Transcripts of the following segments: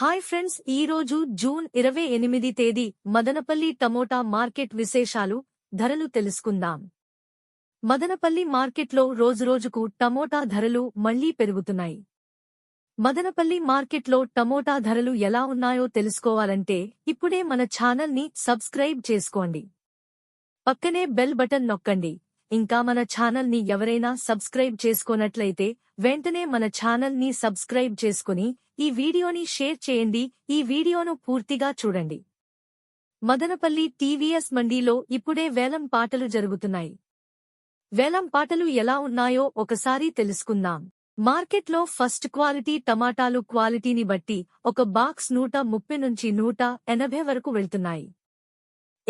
Hi friends, ఈ రోజు June 28 తేదీ మదనపల్లి టమోటా మార్కెట్ విశేషాలు, ధరలు తెలుసుకుందాం. మదనపల్లి మార్కెట్లో రోజురోజుకు టమోటా ధరలు మళ్లీ పెరుగుతున్నాయి. మదనపల్లి మార్కెట్లో టమోటా ధరలు ఎలా ఉన్నాయో తెలుసుకోవాలంటే ఇప్పుడే మన ఛానల్ ని సబ్స్క్రైబ్ చేసుకోండి. పక్కనే బెల్ బటన్ నొక్కండి. ఇంకా మన ఛానల్ ని ఎవరైనా సబ్స్క్రైబ్ చేసుకోనట్లయితే వెంటనే మన ఛానల్ ని సబ్స్క్రైబ్ చేసుకుని ఈ వీడియోని షేర్ చేయండి. ఈ వీడియోను పూర్తిగా చూడండి. మదనపల్లి టీవీఎస్ మండీలో ఇప్పుడే వేలం పాటలు జరుగుతున్నాయి. వేలం పాటలు ఎలా ఉన్నాయో ఒకసారి తెలుసుకుందాం. మార్కెట్లో ఫస్ట్ క్వాలిటీ టమాటాలు క్వాలిటీని బట్టి ఒక బాక్స్ 130 నుంచి 180 వరకు వెళ్తున్నాయి.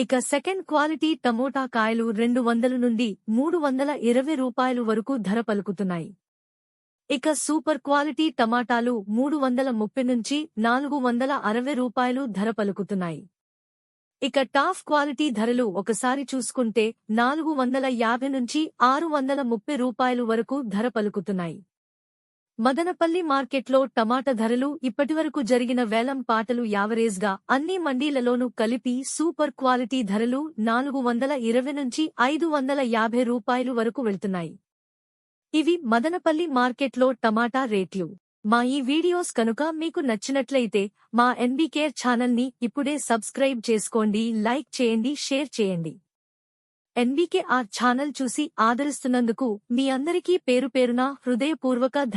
ఇక సెకండ్ క్వాలిటీ టమోటా కాయలు 200 నుండి 320 రూపాయలు వరకు ధర పలుకుతున్నాయి. ఇక సూపర్ క్వాలిటీ టమాటాలు 330 నుంచి 460 రూపాయలు ధర పలుకుతున్నాయి. ఇక టాప్ క్వాలిటీ ధరలు ఒకసారి చూసుకుంటే 450 నుంచి 630 రూపాయలు వరకు ధర పలుకుతున్నాయి. మదనపల్లి మార్కెట్లో టమాటా ధరలు ఇప్పటివరకు జరిగిన వేలం పాటలు యావరేజ్గా అన్ని మండీలలోనూ కలిపి సూపర్ క్వాలిటీ ధరలు 420 నుంచి 550 రూపాయలు వరకు వెళ్తున్నాయి. ఇవి మదనపల్లి మార్కెట్లో టమాటా రేట్లు. మా ఈ వీడియోస్ కనుక మీకు నచ్చినట్లయితే మా ఎన్బీకేర్ ఛానల్ ని ఇప్పుడే సబ్స్క్రైబ్ చేసుకోండి, లైక్ చేయండి, షేర్ చేయండి. ఎన్బీకేఆర్ ఛానల్ చూసి ఆదరిస్తున్నందుకు మీ అందరికీ పేరుపేరున హృదయపూర్వక ధన్యవాదాలు.